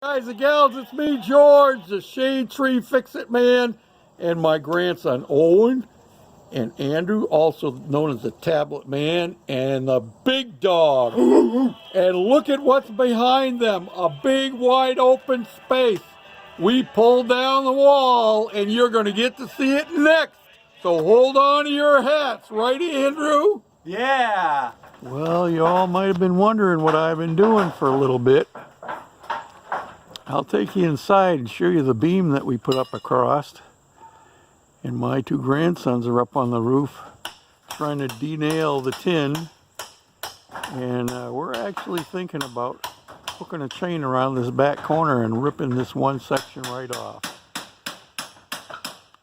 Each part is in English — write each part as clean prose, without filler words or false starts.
Guys and gals, it's me, George, the Shade Tree Fix-It Man, and my grandson, Owen, and Andrew, also known as the Tablet Man, and the Big Dog. And look at what's behind them, a big wide open space. We pulled down the wall, and you're going to get to see it next. So hold on to your hats, right, Andrew? Yeah! Well, you all might have been wondering what I've been doing for a little bit. I'll take you inside and show you the beam that we put up across. And my two grandsons are up on the roof trying to denail the tin. And we're actually thinking about hooking a chain around this back corner and ripping this one section right off.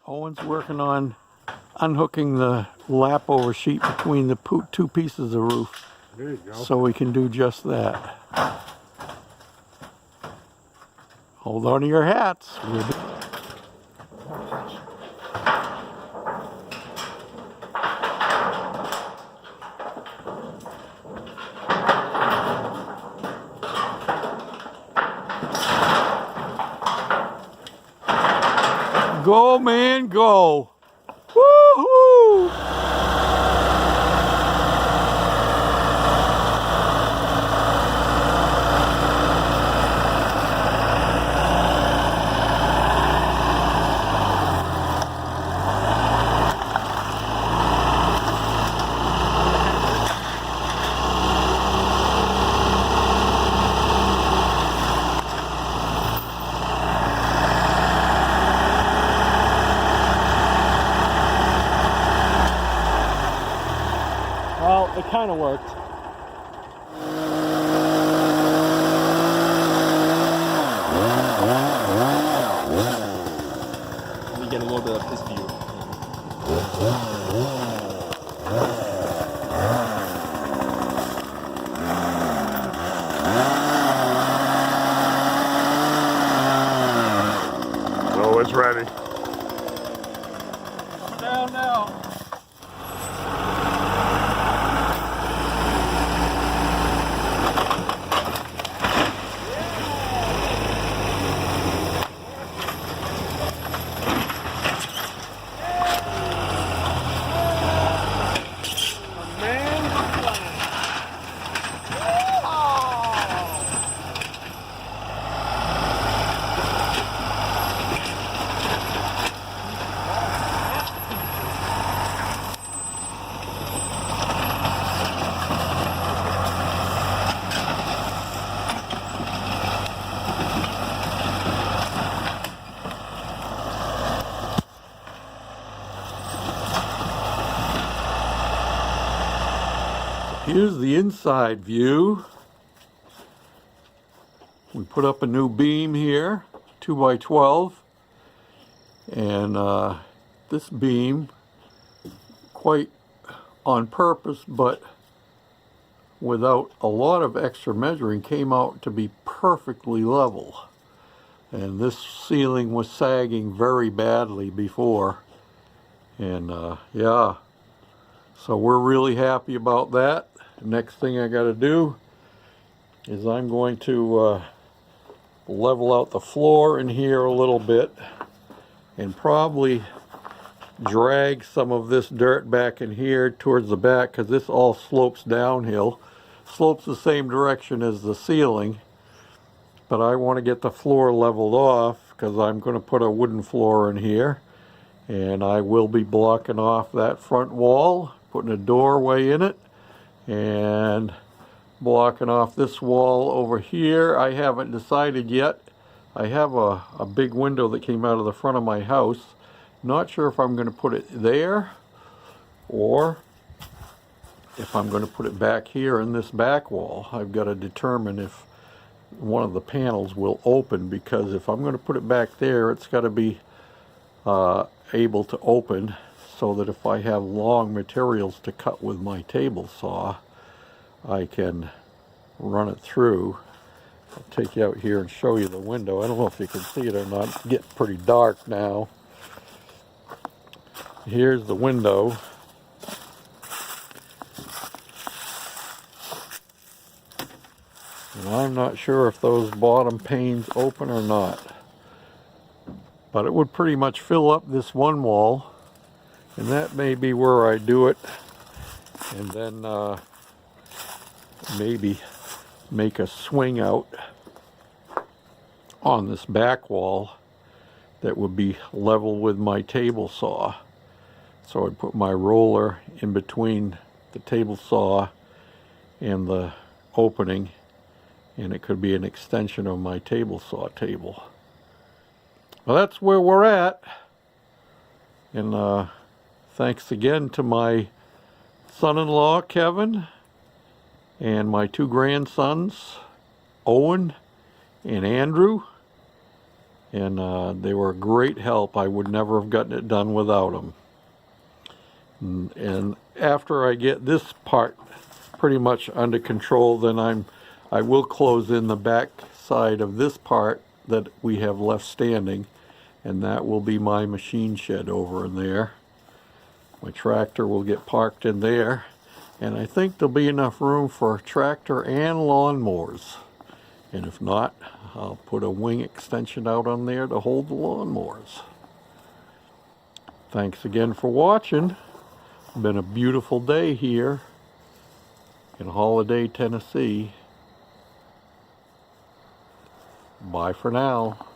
Owen's working on unhooking the lap over sheet between the two pieces of roof. There you go. So we can do just that. Hold on to your hats. Go, man, go. Woo-hoo! Well, it kind of worked. Let me get a little bit of this view. Oh, it's ready. Coming down now. Here's the inside view. We put up a new beam here, 2x12, and this beam, quite on purpose, but without a lot of extra measuring, came out to be perfectly level. And this ceiling was sagging very badly before, and yeah, so we're really happy about that. Next thing I got to do is I'm going to level out the floor in here a little bit and probably drag some of this dirt back in here towards the back, because this all slopes downhill, slopes the same direction as the ceiling, but I want to get the floor leveled off because I'm going to put a wooden floor in here, and I will be blocking off that front wall, putting a doorway in it, and blocking off this wall over here. I haven't decided yet. I have a big window that came out of the front of my house. Not sure if I'm going to put it there or if I'm going to put it back here in this back wall. I've got to determine if one of the panels will open, because if I'm going to put it back there, it's got to be able to open, so that if I have long materials to cut with my table saw, I can run it through. I'll take you out here and show you the window. I don't know if you can see it or not. It's getting pretty dark now. Here's the window. And I'm not sure if those bottom panes open or not. But it would pretty much fill up this one wall. And that may be where I do it. And then maybe make a swing out on this back wall that would be level with my table saw. So I'd put my roller in between the table saw and the opening, and it could be an extension of my table saw table. Well, that's where we're at. And thanks again to my son-in-law, Kevin, and my two grandsons, Owen and Andrew. And they were a great help. I would never have gotten it done without them. And after I get this part pretty much under control, then I will close in the back side of this part that we have left standing, and that will be my machine shed over in there. My tractor will get parked in there, and I think there'll be enough room for a tractor and lawnmowers. And if not, I'll put a wing extension out on there to hold the lawnmowers. Thanks again for watching. Been a beautiful day here in Holiday, Tennessee. Bye for now.